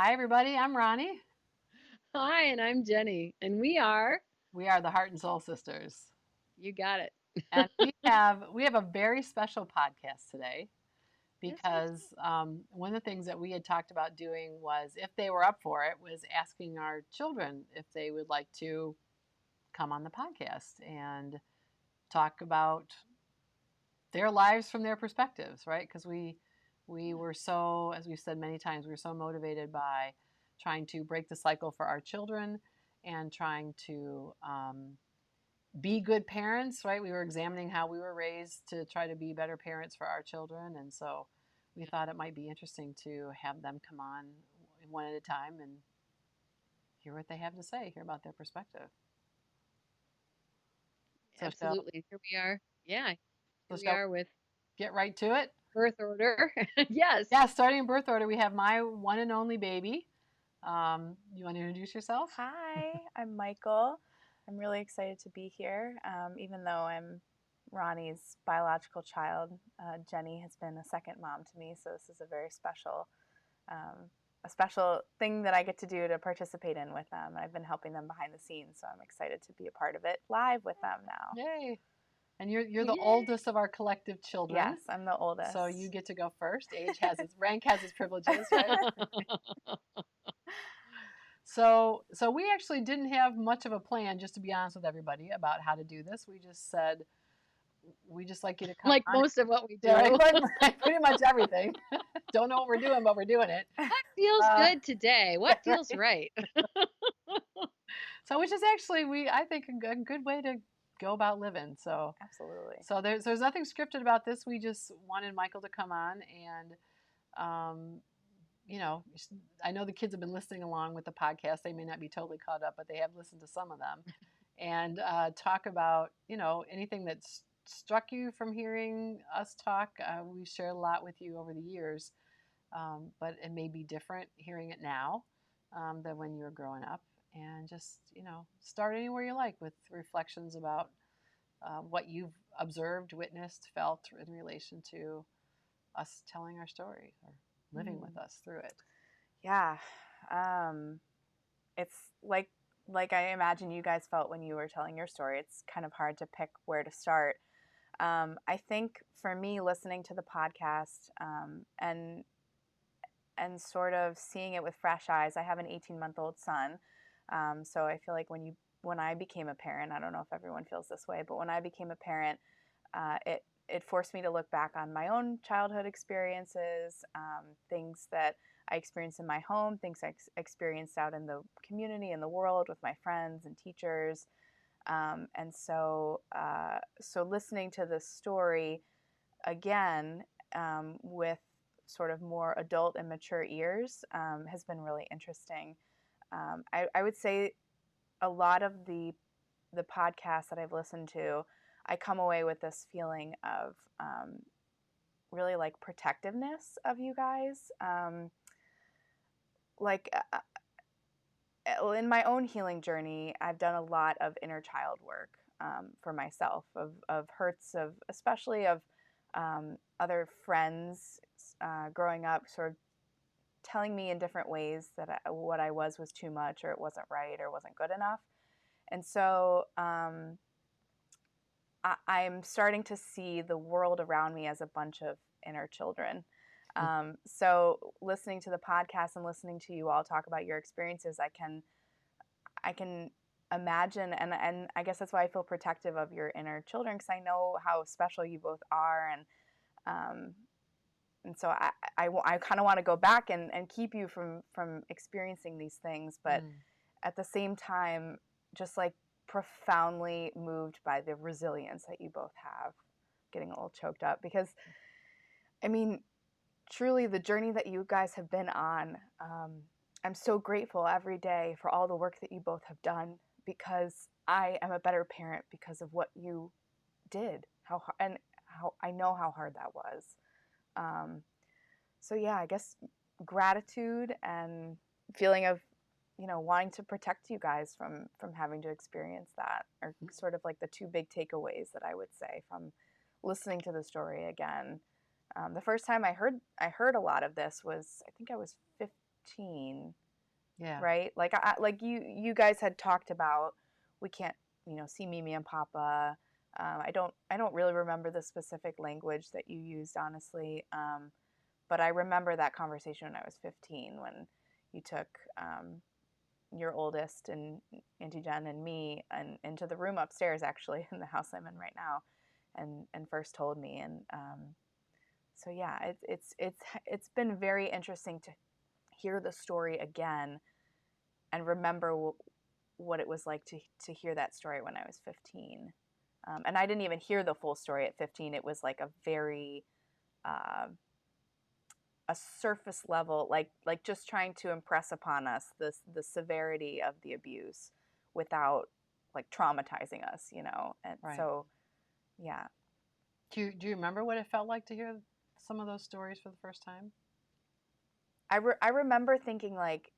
Hi, everybody. I'm Ronnie. Hi, and I'm Jenny, and we are, We are the Heart and Soul Sisters, you got it. and we have a very special podcast today Yes, we do. because one of the things that we had talked about doing was, if they were up for it, was asking our children if they would like to come on the podcast and talk about their lives from their perspectives, right? Because we Yeah, were so, as we've said many times, we were so motivated by trying to break the cycle for our children and trying to be good parents, right? We were examining how we were raised to try to be better parents for our children. And so we yeah, thought it might be interesting to have them come on one at a time and hear what they have to say, hear about their perspective. So shall, absolutely. Here we are. Yeah, so here we shall are with we get right to it? birth order. Yes. Yeah, starting in birth order, we have my one and only baby. You want to introduce yourself? Hi, I'm Michael. I'm really excited to be here. Even though I'm Ronnie's biological child, Jenny has been a second mom to me, so this is um, a special thing that I get to do to participate in with them. I've been helping them behind the scenes, so I'm excited to be a part of it live with them now. Yay. And you're the Yay. oldest of our collective children. Yes, I'm the So you oldest. get to go first. Age has its rank has its privileges, right? So we actually didn't have much of a plan, just to be honest with everybody, about how to do this. We just said we just like you to come Like on. most of what we Yeah, do. like pretty much everything. Don't know what we're doing, but we're doing it. What feels Uh, good today? yeah, What feels right. right? So which is actually I think a good way to go about living. So Absolutely. so there's nothing scripted about this. We just wanted Michael to come on and um, you know, I know the kids have been listening along with the podcast. They may not be totally caught up, but they have listened to some of them, and talk about anything that's struck you from hearing us talk. We've shared a lot with you over the years, but it may be different hearing it now than when you were growing up. And just start anywhere you like with reflections about what you've observed, witnessed, felt in relation to us telling our story or living with Mm. us through it. Yeah. Um, it's like I imagine you guys felt when you were telling your story. It's kind of hard to pick where to start. I think for me, listening to the podcast and sort of seeing it with fresh eyes. I have an 18-month-old son, so I feel like when I became a parent, I don't know if everyone feels this way, but when I became a parent, it forced me to look back on my own childhood experiences, things that I experienced in my home, things I experienced out in the community and the world with my friends and teachers. So listening to this story again with sort of more adult and mature ears has been really interesting. I would say a lot of the podcasts that I've listened to, I come away with this feeling of really like protectiveness of you guys. Like in my own healing journey, I've done a lot of inner child work for myself, of hurts, of especially of other friends growing up, sort of telling me in different ways that what I was too much, or it wasn't right, or wasn't good enough. And so I'm starting to see the world around me as a bunch of inner children. So listening to the podcast and listening to you all talk about your experiences, I can imagine, and I guess that's why I feel protective of your inner children, because I know how special you both are, um, and so I kind of want to go back and keep you from experiencing these things, but Mm. at the same time, just like profoundly moved by the resilience that you both have. Getting a little choked up because, I mean, truly the journey that you guys have been on. I'm so grateful every day for all the work that you both have done, because I am a better parent because of what you did. How I know how hard that was. Um, so yeah, I guess gratitude and feeling of wanting to protect you guys from having to experience that are sort of like the two big takeaways that I would say from listening to the story again. The first time I heard a lot of this was, I think I was 15, Yeah. right? Like like you guys had talked about, we can't, see Mimi and Papa. I don't really remember the specific language that you used, honestly. But I remember that conversation when I was 15, when you took your oldest and Auntie Jen and me and into the room upstairs, actually, in the house I'm in right now, and first told me. And so yeah, it's been very interesting to hear the story again and remember what it was like to hear that story when I was 15. And I didn't even hear the full story at 15. It was like a very uh, a surface level, like just trying to impress upon us the severity of the abuse without like traumatizing us, And Right. so, yeah. Do you remember what it felt like to hear some of those stories for the first time? I remember thinking, like,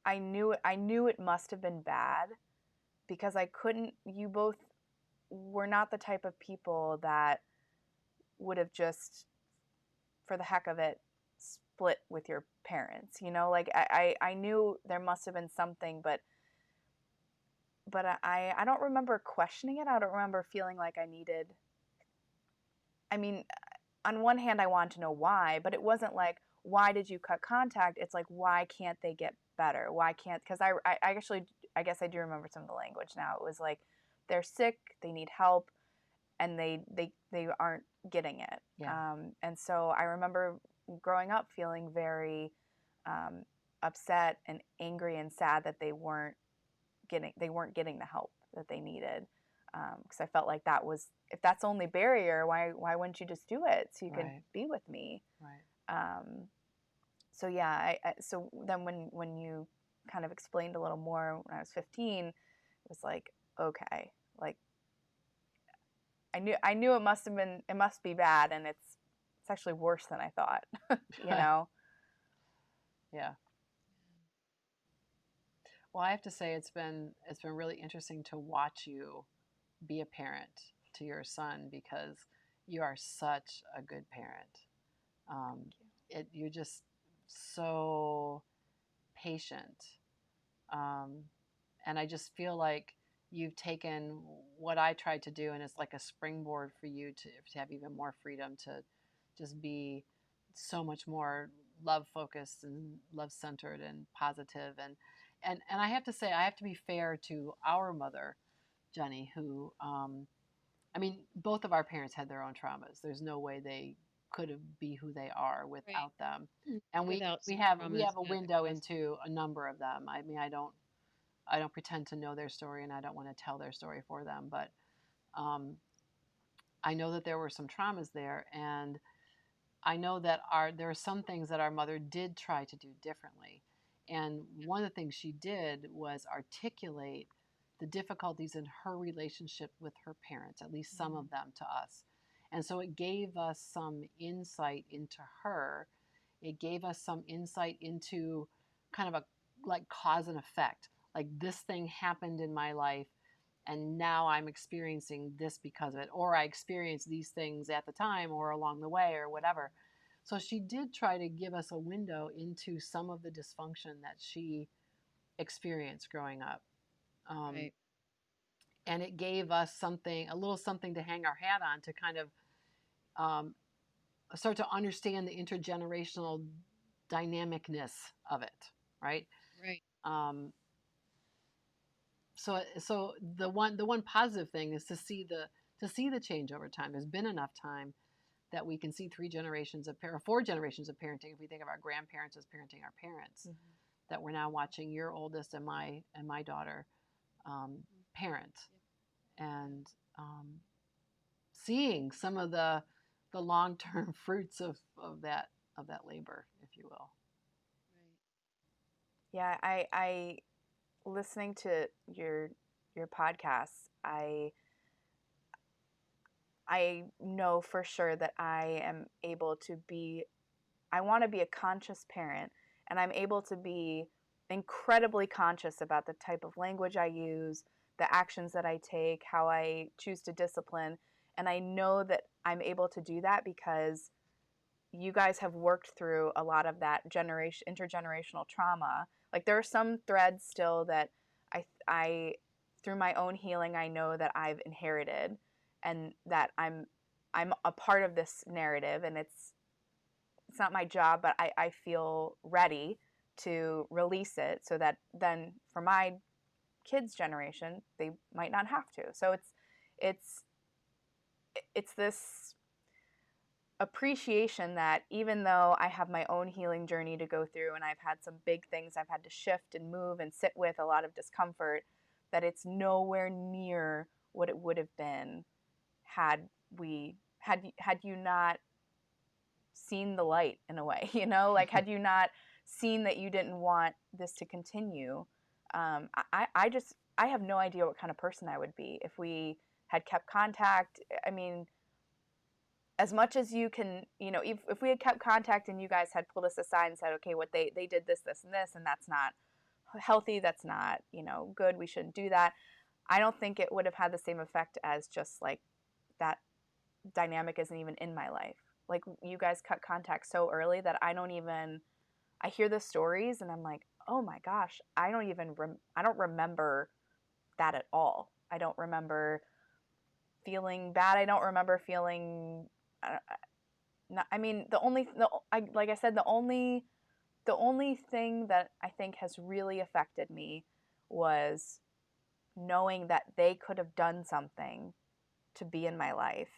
I knew it must have been bad, because I couldn't. You both were not the type of people that would have just, for the heck of it, split with your parents. Like, I knew there must have been something, but I don't remember questioning it. I don't remember feeling like I needed. I mean, on one hand, I wanted to know why, but it wasn't like, why did you cut contact? It's like, why can't they get better? Why can't, because I actually, I guess I do remember some of the language now. It was like, they're sick, they need help, and they aren't getting it. Yeah. And so I remember growing up feeling very upset and angry and sad that they weren't getting the help that they needed. Because I felt like that was, if that's the only barrier, why wouldn't you just do it so you could Right. be with me? Right. So yeah, so then when you kind of explained a little more when I was 15, it was like, okay, like, I knew it must be bad, and it's actually worse than I thought. you know. Yeah. Well, I have to say it's been really interesting to watch you be a parent to your son, because you are such a good parent. You're just so patient, um, and I just feel like you've taken what I tried to do, and it's like a springboard for you to have even more freedom to just be so much more love focused and love centered and positive. And I have to say, I have to be fair to our mother, Jenny, who I mean, both of our parents had their own traumas. There's no way they could be who they are Right. without them. And Without we some have we traumas have a that window caused. into a number of them. I mean, I don't pretend to know their story, and I don't want to tell their story for them, but um, I know that there were some traumas there, and I know that there are some things that our mother did try to do differently. And one of the things she did was articulate the difficulties in her relationship with her parents, at least some of them, to us. And so it gave us some insight into her. It gave us some insight into kind of a like cause and effect. Like, this thing happened in my life, and now I'm experiencing this because of it, or I experienced these things at the time or along the way or whatever. So she did try to give us a window into some of the dysfunction that she experienced growing up. Um, Right. and it gave us something, a little something to hang our hat on, to kind of um, start to understand the intergenerational dynamicness of it, right? Right. Um, so the one positive thing is to see the change over time. There's been enough time that we can see 3 generations of or 4 generations of parenting. If we think of our grandparents as parenting our parents, Mm-hmm. that we're now watching your oldest and my daughter um, parent, and seeing some of the long term fruits of that labor, if you will. Yeah, I listening to your podcasts, I know for sure that I am able to be, I want to be a conscious parent, and I'm able to be incredibly conscious about the type of language I use, the actions that I take, how I choose to discipline. And I know that I'm able to do that because you guys have worked through a lot of that intergenerational trauma. Like there are some threads still that I through my own healing, I know that I've inherited, and that I'm a part of this narrative, and it's not my job, but I feel ready to release it so that then for my kids' generation, they might not have to. So it's this appreciation that even though I have my own healing journey to go through, and I've had some big things I've had to shift and move and sit with, a lot of discomfort, that it's nowhere near what it would have been had you not seen the light, in a way, like had you not seen that you didn't want this to continue. I have no idea what kind of person I would be if we had kept contact. I mean, as much as you can, if we had kept contact and you guys had pulled us aside and said, okay, what they did this, and that's not healthy, that's not, good, we shouldn't do that. I don't think it would have had the same effect as just like that dynamic isn't even in my life. Like you guys cut contact so early that I hear the stories and I'm like, oh my gosh, I don't remember that at all. I don't remember feeling bad. I don't remember feeling, I mean, like I said, the only thing that I think has really affected me was knowing that they could have done something to be in my life.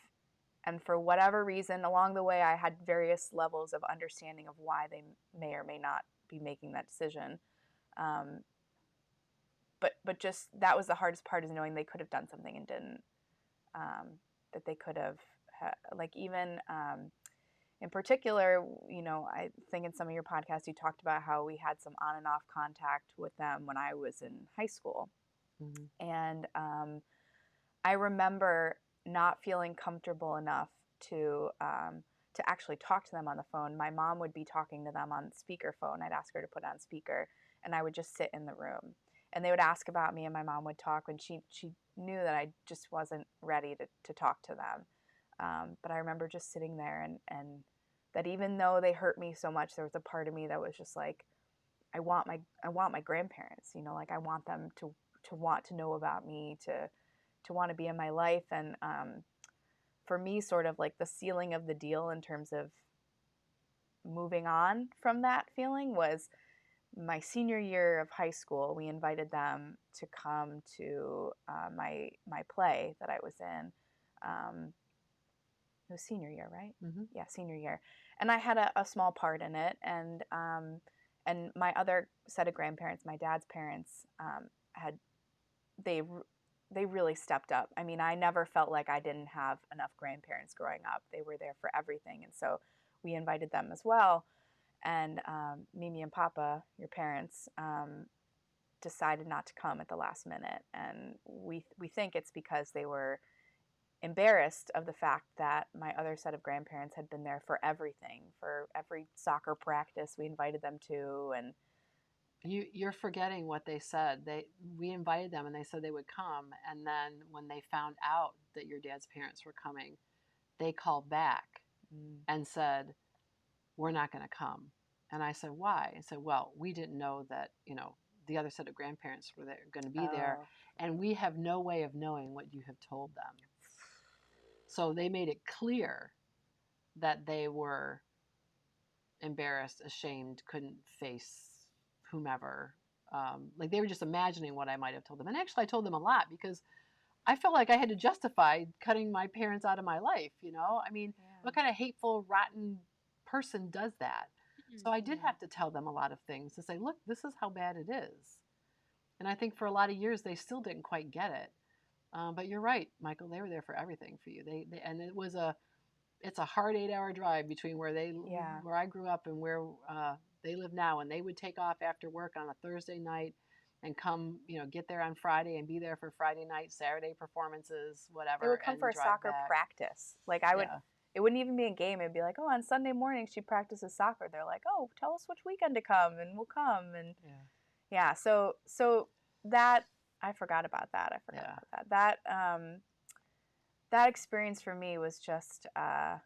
And for whatever reason, along the way, I had various levels of understanding of why they may or may not be making that decision. But just that was the hardest part, is knowing they could have done something and didn't. That they could have, like even in particular, I think in some of your podcasts you talked about how we had some on and off contact with them when I was in high school. Mm-hmm. And I remember not feeling comfortable enough to actually talk to them on the phone. My mom would be talking to them on speakerphone. I'd ask her to put it on speaker, and I would just sit in the room. And they would ask about me, and my mom would talk, and she knew that I just wasn't ready to talk to them. But I remember just sitting there, and that even though they hurt me so much, there was a part of me that was just like, I want my grandparents, like I want them to want to know about me, to want to be in my life. And for me, sort of like the sealing of the deal in terms of moving on from that feeling was my senior year of high school. We invited them to come to my play that I was in. It was senior year, right? Mm-hmm. Yeah, senior year. And I had a small part in it. And my other set of grandparents, my dad's parents, they really stepped up. I mean, I never felt like I didn't have enough grandparents growing up. They were there for everything. And so we invited them as well. And Mimi and Papa, your parents, decided not to come at the last minute. And we think it's because they were embarrassed of the fact that my other set of grandparents had been there for everything, for every soccer practice we invited them to. And you're forgetting what they said. We invited them and they said they would come, and then when they found out that your dad's parents were coming, they called back and said, we're not going to come. And I said, why? And said, well, we didn't know that, the other set of grandparents were going to be there, and we have no way of knowing what you have told them. So they made it clear that they were embarrassed, ashamed, couldn't face whomever. Like they were just imagining what I might have told them. And actually I told them a lot, because I felt like I had to justify cutting my parents out of my life. I mean, what kind of hateful, rotten person does that? So I did have to tell them a lot of things, to say, look, this is how bad it is. And I think for a lot of years they still didn't quite get it. But you're right, Michael. They were there for everything for you. And it's a hard 8-hour drive between where I grew up and where they live now. And they would take off after work on a Thursday night and come, get there on Friday and be there for Friday night, Saturday performances, whatever. They would come for a soccer practice. Like it wouldn't even be a game. It'd be like, oh, on Sunday morning she practices soccer. They're like, oh, tell us which weekend to come, and we'll come. And yeah. So that, I forgot about that. About that. That experience for me was just a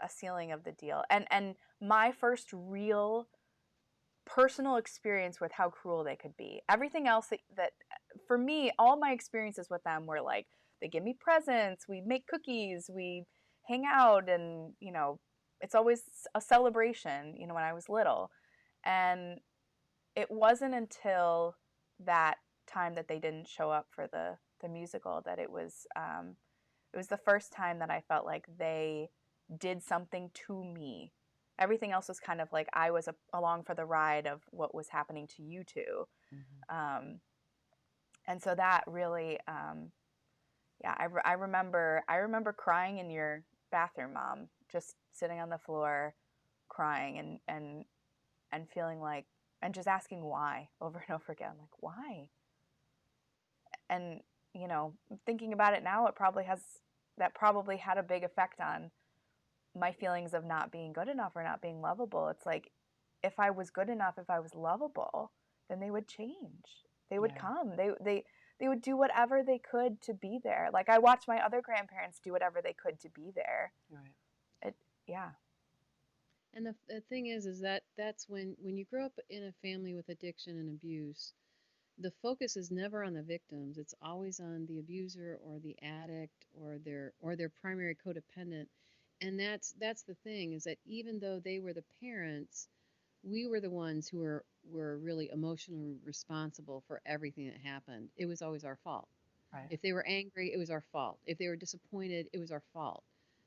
a sealing of the deal. And my first real personal experience with how cruel they could be. Everything else that for me, all my experiences with them were like, they give me presents, we make cookies, we hang out, and it's always a celebration, when I was little. And it wasn't until that time that they didn't show up for the musical that it was the first time that I felt like they did something to me. Everything else was kind of like I was along for the ride of what was happening to you two. And so that really, yeah, I remember crying in your bathroom, Mom, just sitting on the floor, crying and feeling like, and just asking why over and over again, like why. And thinking about it now, that probably had a big effect on my feelings of not being good enough or not being lovable. It's like, if I was good enough, if I was lovable, then they would change. They would come. They would do whatever they could to be there. Like I watched my other grandparents do whatever they could to be there. Right. Yeah. And the thing is that that's when you grow up in a family with addiction and abuse, the focus is never on the victims. It's always on the abuser or the addict or their primary codependent. And that's the thing, is that even though they were the parents, we were the ones who were really emotionally responsible for everything that happened. It was always our fault. Right. If they were angry, it was our fault. If they were disappointed, it was our fault,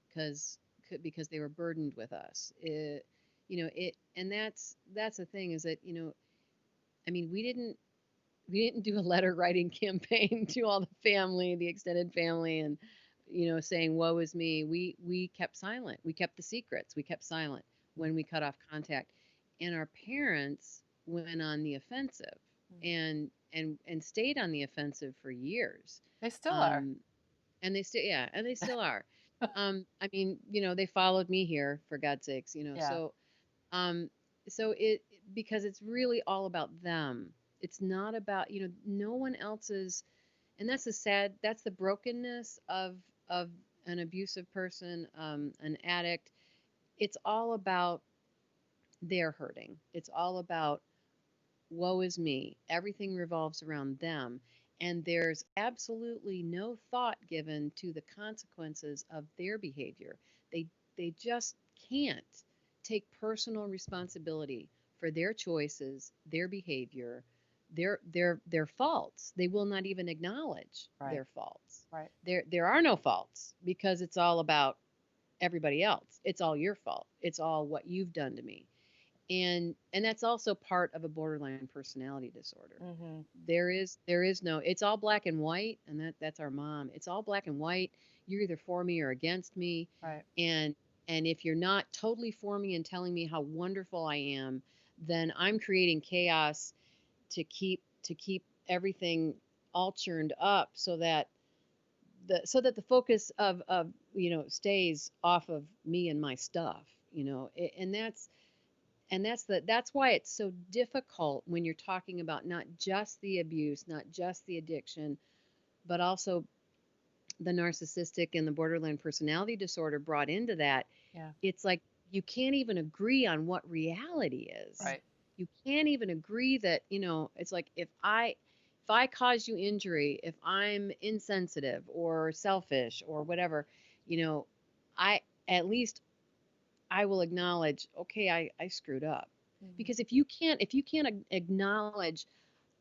because because they were burdened with us. And that's the thing, is that I mean, we didn't do a letter writing campaign to all the family, the extended family, and saying woe is me. We kept silent. We kept the secrets. We kept silent when we cut off contact, and our parents went on the offensive and stayed on the offensive for years. They still are. Um, and they still, yeah, and they still are. I mean, they followed me here, for God's sakes. Yeah. Um, so because it's really all about them. It's not about, no one else's. And that's the brokenness of an abusive person, an addict. It's all about their hurting. It's all about woe is me. Everything revolves around them. And there's absolutely no thought given to the consequences of their behavior. They they just can't take personal responsibility for their choices, their behavior, their faults. They will not even acknowledge Right. their faults. Right. There are no faults, because it's all about everybody else. It's all your fault. It's all what you've done to me. And that's also part of a borderline personality disorder. There is no, it's all black and white, and that's our mom. It's all black and white. You're either for me or against me. Right. And if you're not totally for me and telling me how wonderful I am, then I'm creating chaos to keep everything all churned up, so that the focus of stays off of me and my stuff. And that's why it's so difficult when you're talking about not just the abuse, not just the addiction, but also the narcissistic and the borderline personality disorder brought into that. Yeah. It's like you can't even agree on what reality is. Right. You can't even agree that, it's like, if I cause you injury, if I'm insensitive or selfish or whatever, I at least I will acknowledge, okay, I screwed up. Because if you can't acknowledge,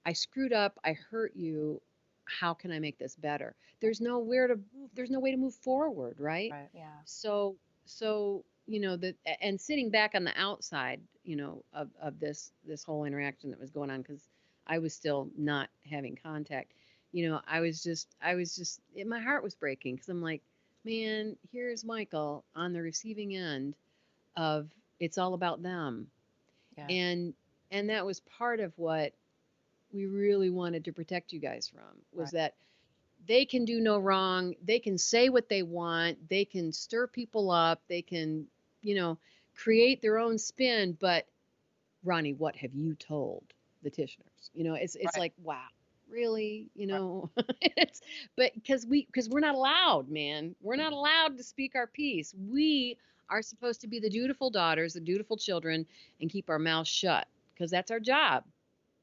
I screwed up, I hurt you, how can I make this better? There's no way to move forward, right? Right. Yeah. So and sitting back on the outside, of this whole interaction that was going on, because I was still not having contact. I was just my heart was breaking, because I'm like, man, here's Michael on the receiving end of it's all about them. Yeah. And that was part of what we really wanted to protect you guys from, was Right. that they can do no wrong, they can say what they want, they can stir people up, they can create their own spin. But Ronnie, what have you told the Tishners? It's Right. like, wow. really, it's, but because we're not allowed, man, we're not allowed to speak our piece. We are supposed to be the dutiful daughters, the dutiful children, and keep our mouths shut because that's our job.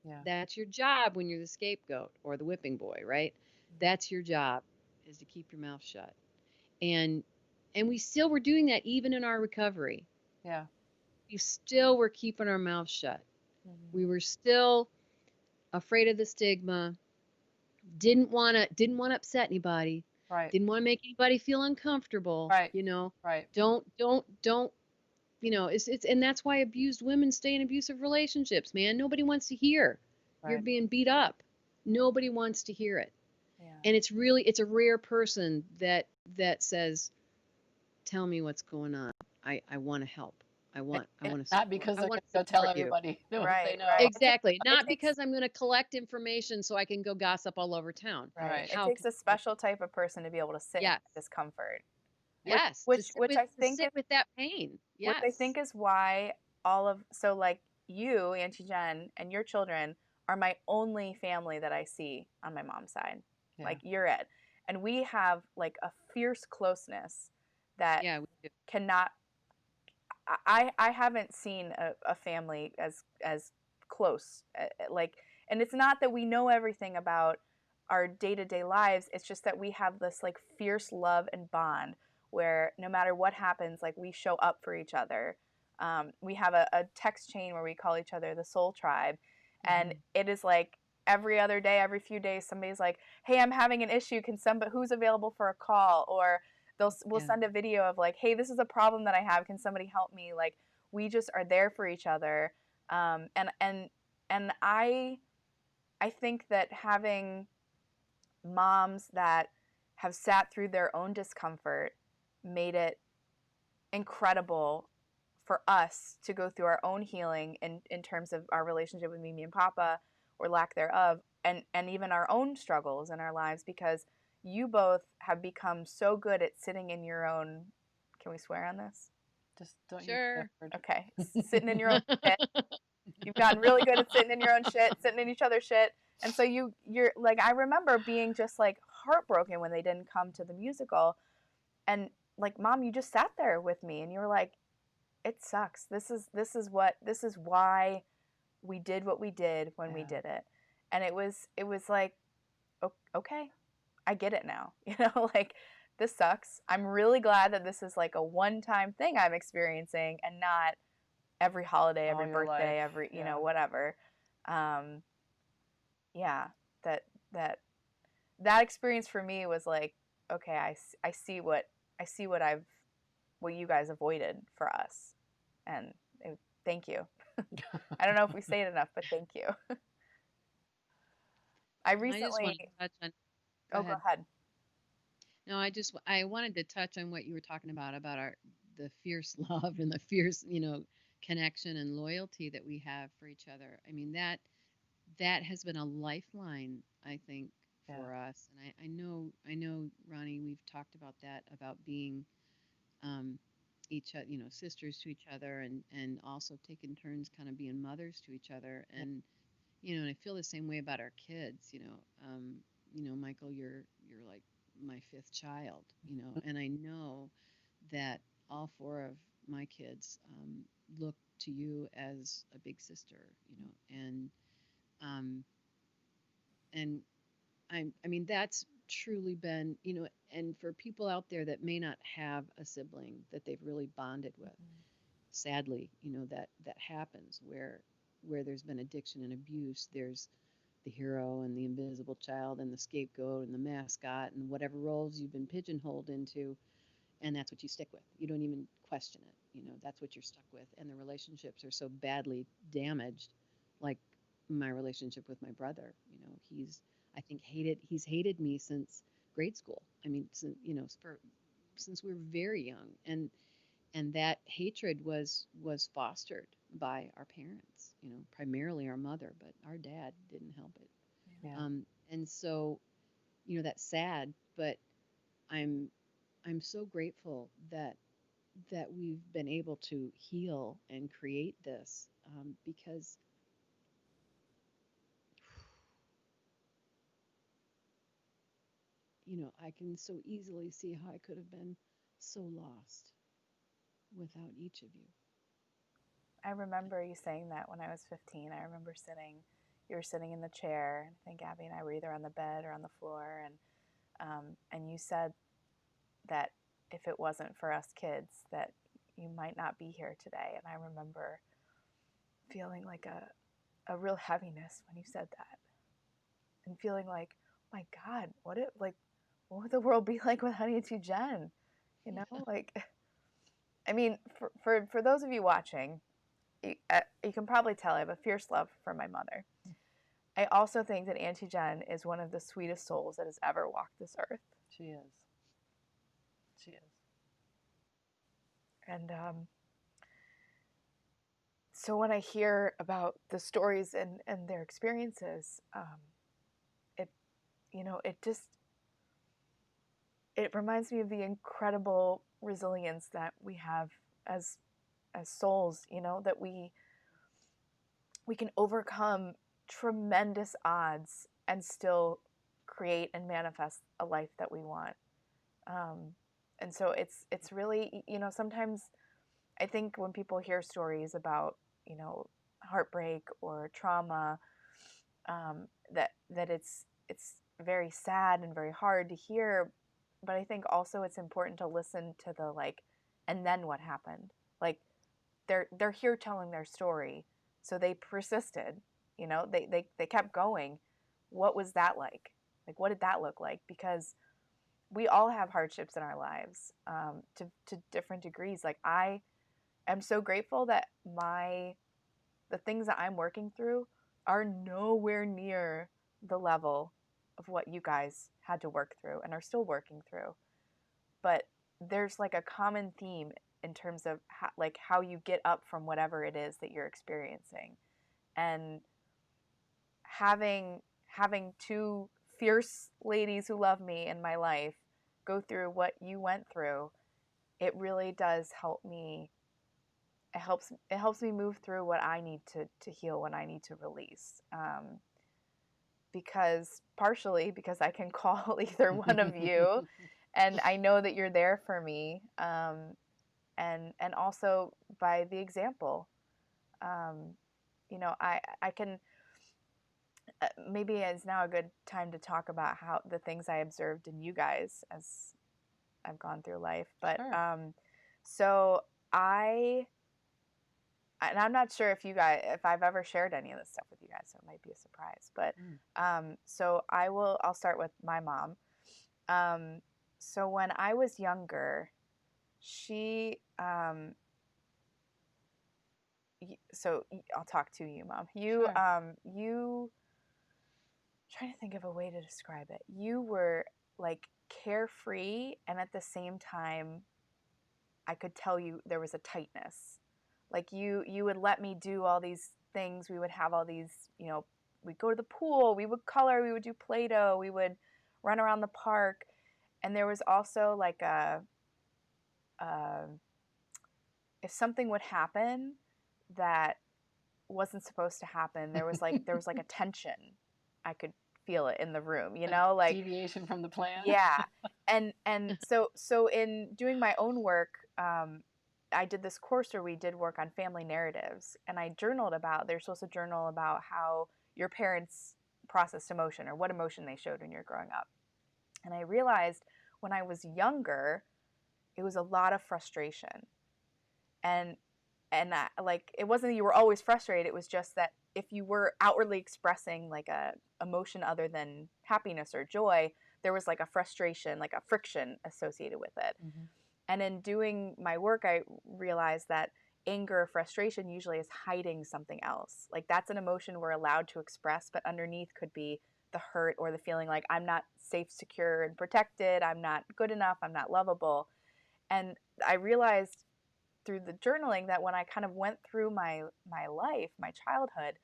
Yeah. That's your job when you're the scapegoat or the whipping boy, right? That's your job, is to keep your mouth shut. And we still were doing that even in our recovery. Yeah. We still were keeping our mouth shut. Mhm. We were still afraid of the stigma, didn't want to upset anybody, Right. didn't want to make anybody feel uncomfortable, Right. Right. don't, it's and that's why abused women stay in abusive relationships, man. Nobody wants to hear you're Right. being beat up. Nobody wants to hear it. Yeah. And it's a rare person that says, tell me what's going on. I want to help. I It, want to Not support. because I they're want going to to go tell support you. everybody what they right, know. right. Exactly. It Not takes because I'm going to collect information so I can go gossip all over town. right. Right. It How takes can a I help you? special type of person to be able to sit in Yes. that discomfort, which Yes. which which I To think sit is with that pain. which I Yes. think is why all of so like you, Auntie Jen, and your children are my only family that I see on my mom's side. Yeah. Like you're it. And we have like a fierce closeness that Yeah, we do. cannot I haven't seen a family as close like and it's not that we know everything about our day-to-day lives, it's just that we have this like fierce love and bond where no matter what happens, like we show up for each other. We have a text chain where we call each other the soul tribe, and Mhm. it is like every other day, every few days, somebody's like, hey, I'm having an issue, can somebody who's available for a call, or we'll Yeah. send a video of like, hey, this is a problem that I have, can somebody help me? Like we just are there for each other. And I think that having moms that have sat through their own discomfort made it incredible for us to go through our own healing in terms of our relationship with Mimi and Papa, or lack thereof, and even our own struggles in our lives, because you both have become so good at sitting in your own, can we swear on this? Just don't use that Sure. word. Okay. Sitting in your own shit. You've gotten really good at sitting in your own shit, sitting in each other's shit. And so you're like, I remember being just like heartbroken when they didn't come to the musical, and like, mom, you just sat there with me and you were like, it sucks. This is why we did what we did when we Yeah. did it. And it was like, okay, I get it now. Like, this sucks. I'm really glad that this is like a one-time thing I'm experiencing and not every holiday, All every your life. birthday, every, Yeah. whatever. Um yeah, that that that experience for me was like, okay, I see what you guys avoided for us. And thank you. I don't know if we say it enough, but thank you. I I just recently, want to touch on. Go oh, go ahead. ahead. No, I wanted to touch on what you were talking about our the fierce love and the fierce, connection and loyalty that we have for each other. I mean, that has been a lifeline, I think, Yeah. for us. And I know, Ronnie, we've talked about that, about being um, sisters to each other, and also taking turns kind of being mothers to each other. Yeah. And I feel the same way about our kids. Michael, you're like my fifth child. And I know that all four of my kids look to you as a big sister. Um, and I mean, that's truly been, and for people out there that may not have a sibling that they've really bonded with, sadly, that happens where there's been addiction and abuse. There's the hero and the invisible child and the scapegoat and the mascot and whatever roles you've been pigeonholed into, and that's what you stick with. You don't even question it. That's what you're stuck with, and the relationships are so badly damaged, like my relationship with my brother. He's hated me since grade school. I mean, since we were very young, and that hatred was fostered by our parents, primarily our mother, but our dad didn't help it. Yeah. And so, that's sad, but I'm I'm so grateful that we've been able to heal and create this, because I can so easily see how I could have been so lost without each of you. I remember you saying that when I was 15. I remember you were sitting in the chair. I think Abby and I were either on the bed or on the floor, and you said that if it wasn't for us kids, that you might not be here today. And I remember feeling like a real heaviness when you said that, and feeling like, my God, what would the world be like with Honey and Two Jen? Like, I mean, for those of you watching, you can probably tell I have a fierce love for my mother. I also think that Auntie Jen is one of the sweetest souls that has ever walked this earth. She is. She is. And so when I hear about the stories and their experiences, it it reminds me of the incredible resilience that we have as souls. That we can overcome tremendous odds and still create and manifest a life that we want. And so it's really, sometimes I think when people hear stories about, heartbreak or trauma, that it's very sad and very hard to hear. But I think also it's important to listen to the and then what happened? Like, they're here telling their story, so they persisted. They kept going. What was that like? Like, what did that look like? Because we all have hardships in our lives, to different degrees. Like, I am so grateful that the things that I'm working through are nowhere near the level of what you guys had to work through and are still working through. But there's like a common theme in terms of how you get up from whatever it is that you're experiencing. And having two fierce ladies who love me in my life go through what you went through, it really does help me. It helps me move through what I need to heal, what I need to release. Partially because I can call either one of you, and I know that you're there for me, and also by the example. I can, maybe it's now a good time to talk about how the things I observed in you guys as I've gone through life. But Sure. so and I'm not sure if I've ever shared any of this stuff with you guys, so it might be a surprise. But so I'll start with my mom. So when I was younger, she so I'll talk to you, Mom. You Sure. you trying to think of a way to describe it. You were like carefree, and at the same time, I could tell you there was a tightness. Like, you would let me do all these things. We would have all these, we'd go to the pool, we would color, we would do Play-Doh, we would run around the park. And there was also like if something would happen that wasn't supposed to happen, there was like a tension. I could feel it in the room, like deviation from the plan. Yeah. And so in doing my own work, I did this course where we did work on family narratives, and I journaled about, they're supposed to journal about how your parents processed emotion or what emotion they showed when you're growing up. And I realized when I was younger, it was a lot of frustration. And it wasn't that you were always frustrated. It was just that if you were outwardly expressing like a emotion other than happiness or joy, there was like a frustration, like a friction associated with it. Mm-hmm. And in doing my work, I realized that anger or frustration usually is hiding something else. Like, that's an emotion we're allowed to express, but underneath could be the hurt or the feeling like I'm not safe, secure, and protected. I'm not good enough. I'm not lovable. And I realized through the journaling that when I kind of went through my life, my childhood,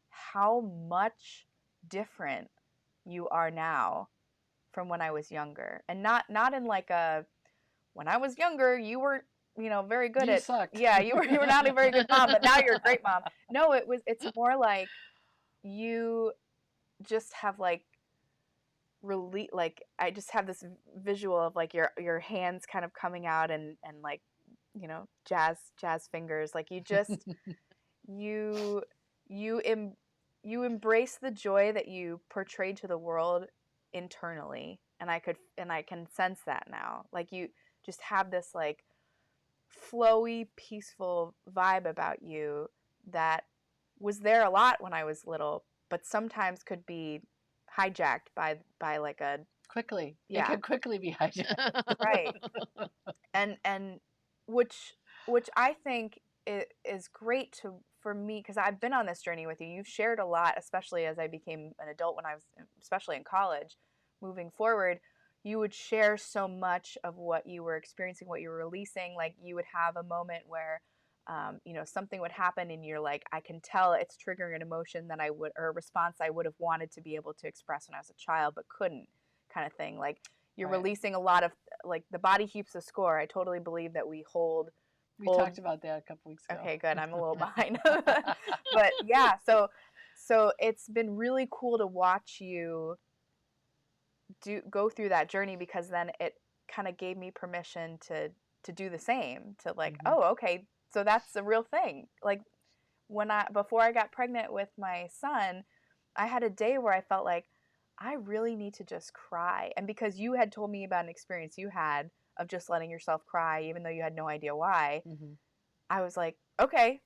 how much different you are now from when I was younger. And not in like a, when I was younger, you were, very good You at, sucked. yeah, you were not a very good mom, but now you're a great mom. No, it's more like you just have like like I just have this visual of like your hands kind of coming out and like, you know, jazz fingers. Like you just you you em- you embrace the joy that you portrayed to the world internally, and I can sense that now. Like you just have this like flowy, peaceful vibe about you that was there a lot when I was little, but sometimes could be hijacked by like a Quickly. It yeah, could quickly be hijacked. right. And which I think is great to for me, because I've been on this journey with you. You've shared a lot, especially as I became an adult, when I was especially in college. Moving forward, you would share so much of what you were experiencing, what you were releasing. Like you would have a moment where you know, something would happen and you're like, I can tell it's triggering an emotion that I would, or a response I would have wanted to be able to express when I was a child but couldn't, kind of thing. Like you're Right. releasing a lot of, like, the body keeps the score. I totally believe that we hold We old. talked about that a couple weeks ago. Okay, good. I'm a little behind. But yeah, so it's been really cool to watch you go through that journey, because then it kind of gave me permission to do the same, to like, Mhm. oh, okay, so that's a real thing. Like before I got pregnant with my son, I had a day where I felt like I really need to just cry. And because you had told me about an experience you had of just letting yourself cry even though you had no idea why, Mhm. I was like, okay,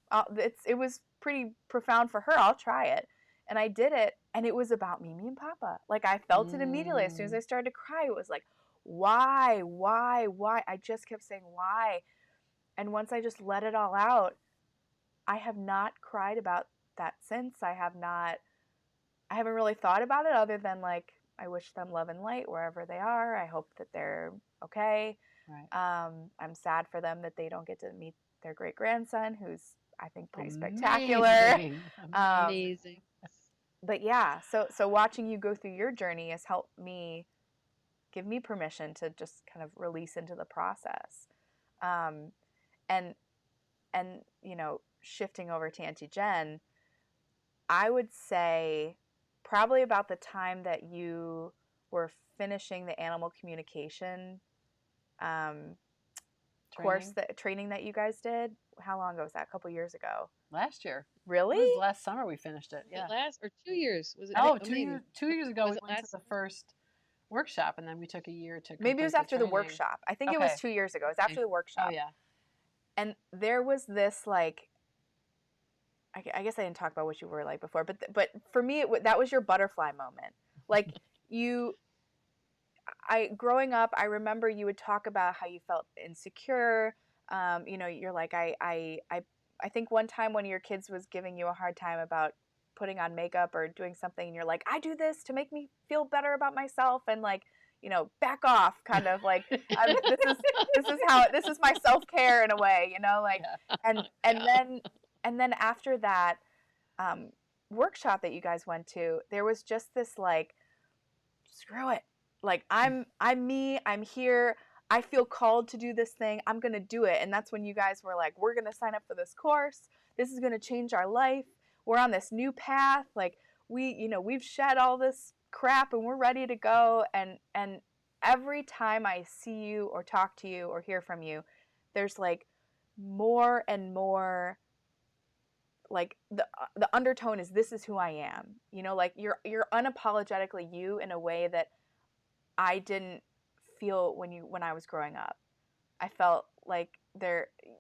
it was pretty profound for her. I'll try it. And I did it, and it was about Mimi and Papa. Like I felt it immediately. As soon as I started to cry, it was like, why, why? I just kept saying why. And once I just let it all out, I have not cried about that since. I haven't really thought about it other than like, I wish them love and light wherever they are. I hope that they're okay. Right. I'm sad for them that they don't get to meet their great grandson, who's, I think, pretty spectacular. Amazing. Amazing. But yeah, so watching you go through your journey has helped me, give me permission to just kind of release into the process. Um, and and you know, shifting over to Auntie Jen, I would say probably about the time that you were finishing the animal communication um, training that you guys did. How long ago was that? A couple years ago. Last year. Really? It was last summer we finished it. Was Yeah. it last or 2 years? Was it? Oh, Maybe. 2 years ago Was we it went to last the summer? first workshop, and then we took a year to Maybe it was complete after the training. workshop. I think it was 2 years ago. It was after the workshop. Oh yeah. And there was this like, I guess I didn't talk about what you were like before, but for me that was your butterfly moment. Like you, growing up, I remember you would talk about how you felt insecure. You know, you're like, I think one time one of your kids was giving you a hard time about putting on makeup or doing something, and you're like, I do this to make me feel better about myself, and like, you know, back off, kind of like, this is my self care in a way, you know, like, Yeah. and then after that um, workshop that you guys went to, there was just this like, screw it, like I'm me, I'm here, I feel called to do this thing, I'm gonna do it. And that's when you guys were like, we're gonna sign up for this course, this is gonna change our life, we're on this new path, like we've shed all this crap and we're ready to go. And every time I see you or talk to you or hear from you, there's like more and more, like the undertone is, this is who I am, like you're unapologetically you in a way that I didn't feel when I was growing up. I felt like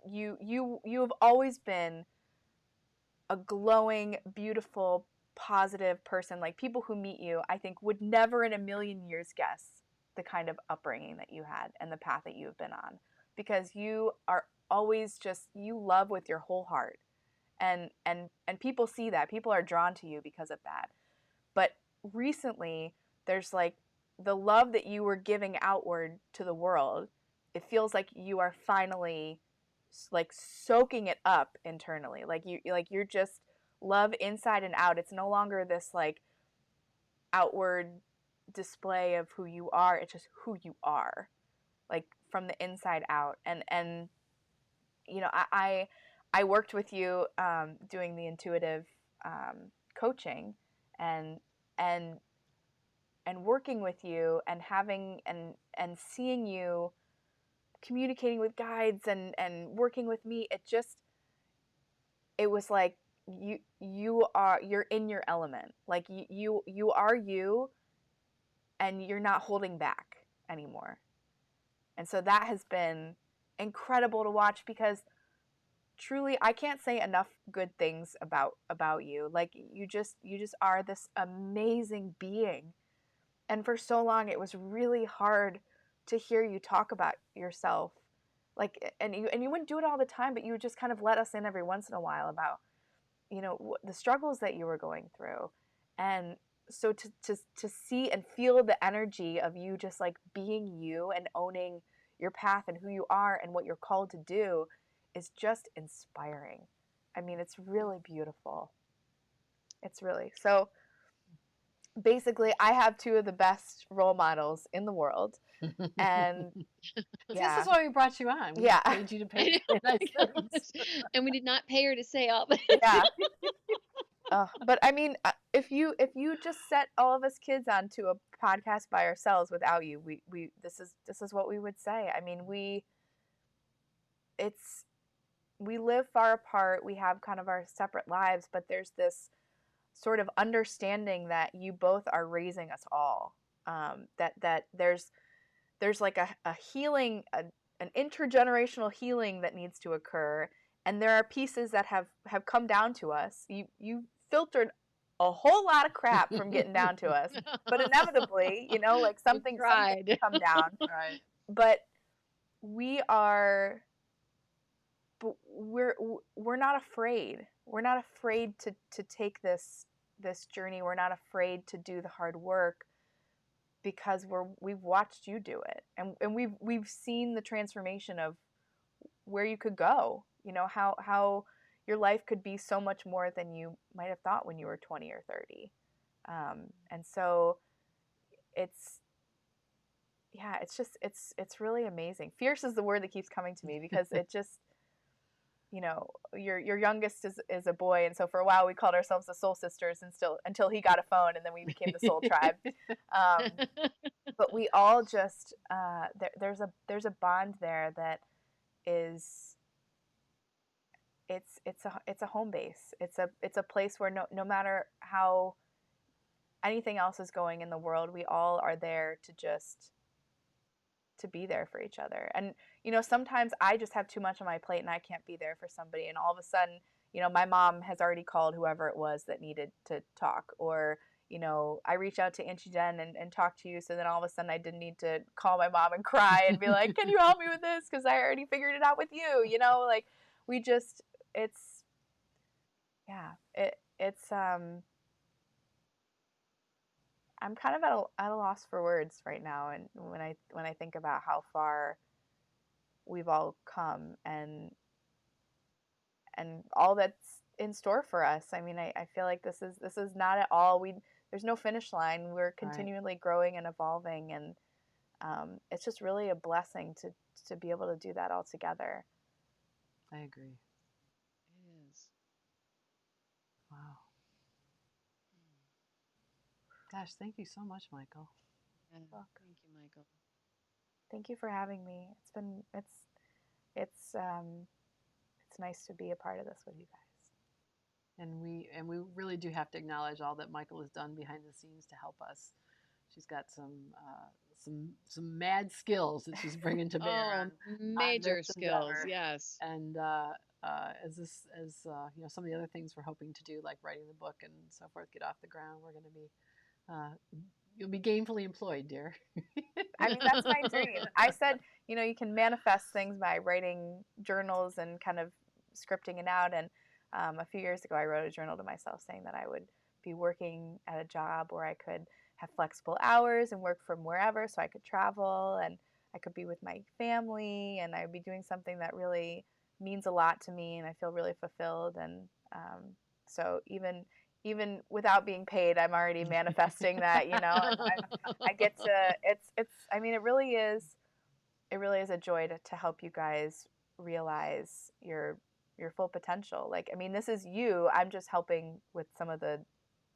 you have always been a glowing, beautiful, positive person. Like people who meet you, I think, would never in a million years guess the kind of upbringing that you had and the path that you've been on, because you are always just, you love with your whole heart. And people see that. People are drawn to you because of that. But recently, there's like the love that you were giving outward to the world. It feels like you are finally like soaking it up internally. You're just love inside and out. It's no longer this like outward display of who you are. It's just who you are, like from the inside out. And I worked with you doing the intuitive coaching, and and working with you and having and seeing you communicating with guides and working with me, it was like you're in your element. Like you are you, and you're not holding back anymore. And so that has been incredible to watch, because truly I can't say enough good things about you. Like you just are this amazing being. And for so long it was really hard to hear you talk about yourself. Like and you wouldn't do it all the time, but you would just kind of let us in every once in a while about, you know, the struggles that you were going through. And so to see and feel the energy of you just like being you and owning your path and who you are and what you're called to do is just inspiring. I mean, it's really beautiful. It's really so. Basically, I have two of the best role models in the world, and This is why we brought you on. We Yeah. paid you to pay nice things. And we did not pay her to say all that. Yeah. But I mean, if you just set all of us kids onto a podcast by ourselves without you, we this is what we would say. I mean, we live far apart. We have kind of our separate lives, but there's this sort of understanding that you both are raising us all. That there's like a healing, an intergenerational healing that needs to occur, and there are pieces that have come down to us. You filtered a whole lot of crap from getting down to us, but inevitably, you know, like something come down. Right. But we are, we're not afraid. We're not afraid to take this journey. We're not afraid to do the hard work, because we've watched you do it, and we've seen the transformation of where you could go. You know, how your life could be so much more than you might have thought when you were 20 or 30. And so it's just it's really amazing. Fierce is the word that keeps coming to me, because it just, you know, your youngest is a boy, and so for a while we called ourselves the SoulSisters, and still until he got a phone, and then we became the Soul Tribe. But we all just there's a bond there that is, it's a home base. It's a place where no matter how anything else is going in the world, we all are there to be there for each other. And you know, sometimes I just have too much on my plate and I can't be there for somebody, and all of a sudden, you know, my mom has already called whoever it was that needed to talk, or you know, I reach out to Auntie Jen and talk to you, so then all of a sudden I didn't need to call my mom and cry and be like, can you help me with this, because I already figured it out with you, you know. Like we just, it's, yeah, it's I'm kind of at a loss for words right now, and when I think about how far we've all come, and all that's in store for us. I mean, I feel like this is not at all, there's no finish line. We're continually growing and evolving, and it's just really a blessing to be able to do that all together. I agree. It is. Wow. Gosh, thank you so much, Michael. Thank you, Michael. Thank you for having me. It's nice to be a part of this with you guys. And we really do have to acknowledge all that Michael has done behind the scenes to help us. She's got some mad skills that she's bringing to bear. Major skills, yes. And as you know, some of the other things we're hoping to do, like writing the book and so forth, get off the ground, we're going to be you'll be gainfully employed, dear. I mean, that's my dream. I said, you know, you can manifest things by writing journals and kind of scripting it out. And a few years ago, I wrote a journal to myself saying that I would be working at a job where I could have flexible hours and work from wherever, so I could travel and I could be with my family, and I would be doing something that really means a lot to me, and I feel really fulfilled. And so even without being paid, I'm already manifesting that, you know. I get to, it's, I mean, it really is a joy to help you guys realize your full potential. Like, I mean, this is you. I'm just helping with some of the,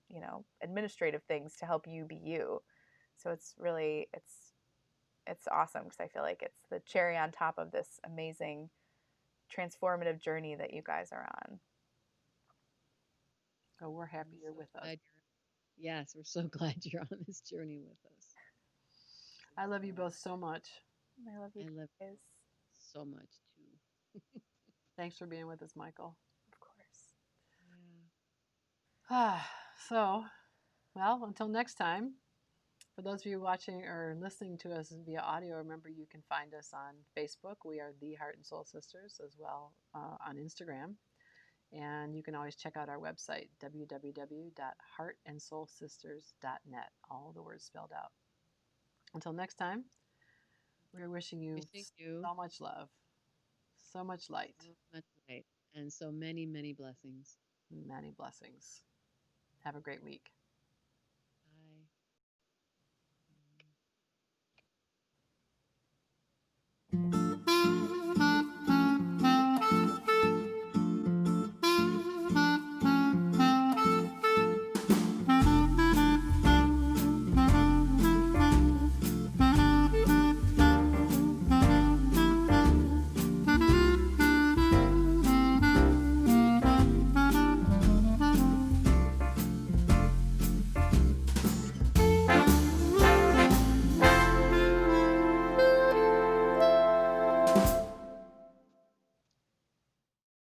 you know, administrative things to help you be you. So it's really it's awesome because I feel like it's the cherry on top of this amazing transformative journey that you guys are on. So we're happy I'm you're so with us. glad yes, we're so glad you're on this journey with us. I love you both so much. I love you I love guys. so much too. Thanks for being with us, Michael. Of course. So, well, until next time, for those of you watching or listening to us via audio, remember you can find us on Facebook. We are the Heart and Soul Sisters, as well on Instagram. And you can always check out our website, www.heartandsoulsisters.net, all the words spelled out. Until next time, we're wishing you Wishing you so much love, so much light, so much light and so many, many blessings. many blessings. Have a great week.